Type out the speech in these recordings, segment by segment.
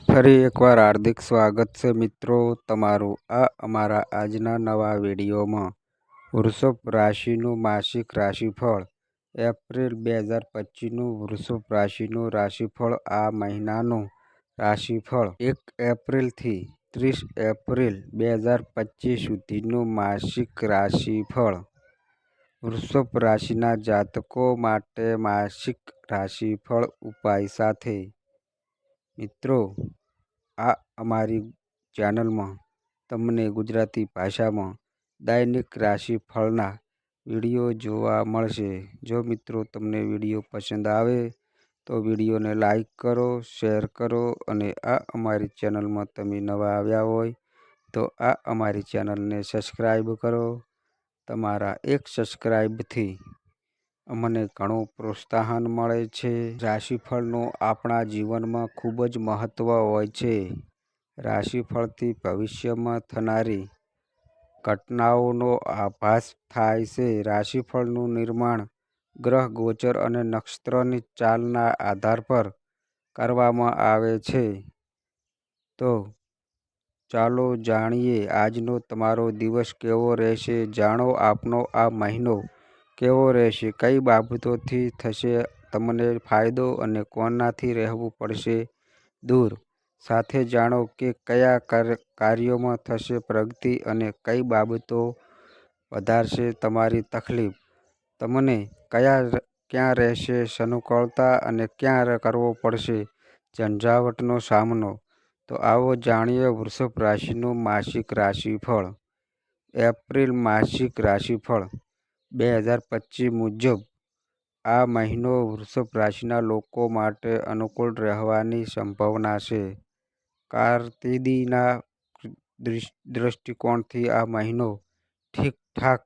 ફરી એકવાર હાર્દિક સ્વાગત છે મિત્રો તમારું અમારા આજના નવા વિડીયોમાં. વૃષભ રાશિનું માસિક રાશિફળ એપ્રિલ 2025નું વૃષભ રાશિનું રાશિફળ. આ મહિનાનું રાશિફળ 1 એપ્રિલથી 30 એપ્રિલ 2025 સુધીનું માસિક રાશિફળ. વૃષભ રાશિના જાતકો માટે માસિક રાશિફળ ઉપાય સાથે. મિત્રો, આ અમારી ચેનલમાં તમને ગુજરાતી ભાષામાં દૈનિક રાશિફળના વિડીયો જોવા મળશે. જો મિત્રો તમને વિડીયો પસંદ આવે તો વિડીયોને લાઈક કરો, શેર કરો અને આ અમારી ચેનલમાં તમે નવા આવ્યા હોય તો આ અમારી ચેનલને સબસ્ક્રાઈબ કરો. તમારા એક સબસ્ક્રાઈબથી અમને ઘણું પ્રોત્સાહન મળે છે. રાશિફળનું આપણા જીવનમાં ખૂબ જ મહત્ત્વ હોય છે. રાશિફળથી ભવિષ્યમાં થનારી ઘટનાઓનો આભાસ થાય છે. રાશિફળનું નિર્માણ ગ્રહ ગોચર અને નક્ષત્રની ચાલના આધાર પર કરવામાં આવે છે. તો ચાલો જાણીએ આજનો તમારો દિવસ કેવો રહેશે. જાણો આપનો આ મહિનો કેવો રહેશે, કઈ બાબતોથી થશે તમને ફાયદો અને કોનાથી રહેવું પડશે દૂર. સાથે જાણો કે કયા કાર્યોમાં થશે પ્રગતિ અને કઈ બાબતો વધારશે તમારી તકલીફ. તમને ક્યાં રહેશે અનુકૂળતા અને ક્યાં કરવો પડશે ઝંઝાવટનો સામનો. તો આવો જાણીએ વૃષભ રાશિનું માસિક રાશિફળ. એપ્રિલ માસિક રાશિફળ 2025 મુજબ આ મહિનો વૃષભ રાશિના લોકો માટે અનુકૂળ રહેવાની સંભાવના છે. કારકિર્દીના દૃષ્ટિકોણથી આ મહિનો ઠીકઠાક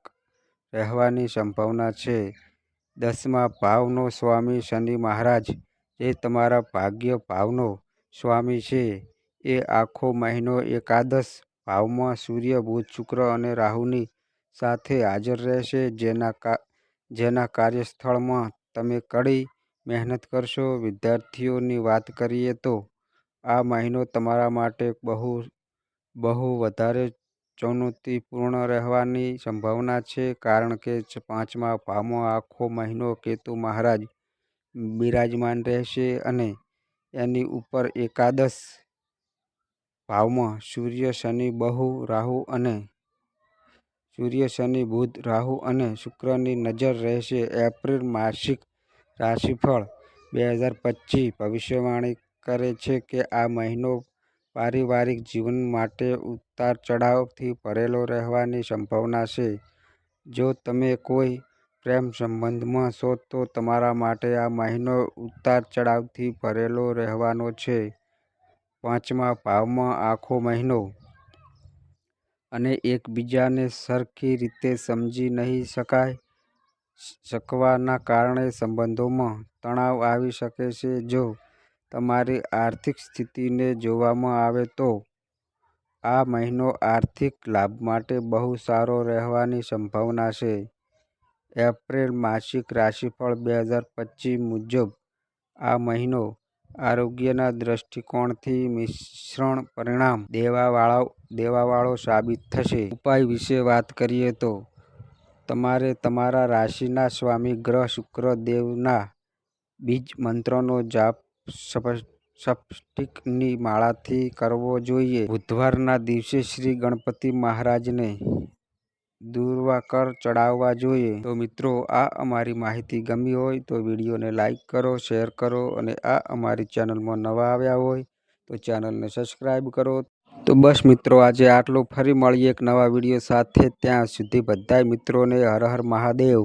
રહેવાની સંભાવના છે. 10મા ભાવનો સ્વામી શનિ મહારાજ, જે તમારા ભાગ્ય ભાવનો સ્વામી છે, એ આખો મહિનો એકાદશ ભાવમાં સૂર્ય, બુધ, શુક્ર અને રાહુની સાથે હાજર રહેશે, જેના કાર્યસ્થળમાં તમે કડી મહેનત કરશો. વિદ્યાર્થીઓની વાત કરીએ તો આ મહિનો તમારા માટે બહુ વધારે ચુનૌતીપૂર્ણ રહેવાની સંભાવના છે, કારણ કે 5મા ભાવમાં આખો મહિનો કેતુ મહારાજ બિરાજમાન રહેશે અને એની ઉપર એકાદશ ભાવમાં સૂર્ય, શનિ, બુધ, રાહુ અને શુક્રની નજર રહેશે. એપ્રિલ માસિક રાશિફળ 2025 ભવિષ્યવાણી કરે છે કે આ મહિનો પારિવારિક જીવન માટે ઉતાર ચઢાવથી ભરેલો રહેવાની સંભાવના છે. જો તમે કોઈ પ્રેમ સંબંધમાં છો તો તમારા માટે આ મહિનો ઉતાર ચઢાવથી ભરેલો રહેવાનો છે. 5મા ભાવમાં આખો મહિનો અને એકબીજાને સરખી રીતે સમજી નહીં શકવાના કારણે સંબંધોમાં તણાવ આવી શકે છે. જો તમારી આર્થિક સ્થિતિને જોવામાં આવે તો આ મહિનો આર્થિક લાભ માટે બહુ સારો રહેવાની સંભાવના છે. એપ્રિલ માસિક રાશિફળ 2025 મુજબ આ મહિનો આરોગ્યના દૃષ્ટિકોણથી મિશ્રણ પરિણામ દેવાવાળો સાબિત થશે. ઉપાય વિશે વાત કરીએ તો તમારે તમારા રાશિના સ્વામી ગ્રહ શુક્ર દેવના બીજ મંત્રનો જાપ સ્ફટિકની માળાથી કરવો જોઈએ. બુધવારના દિવસે શ્રી ગણપતિ મહારાજને દૂર્વાકર ચડાવવા જોઈએ. તો મિત્રો, આ અમારી માહિતી ગમી હોય તો વિડીયોને લાઈક કરો, શેર કરો અને આ અમારી ચેનલમાં નવા આવ્યા હોય તો ચેનલને સબસ્ક્રાઈબ કરો. તો બસ મિત્રો, આજે આટલું. ફરી મળીએ એક નવા વિડીયો સાથે. ત્યાં સુધી બધાય મિત્રોને હર હર મહાદેવ.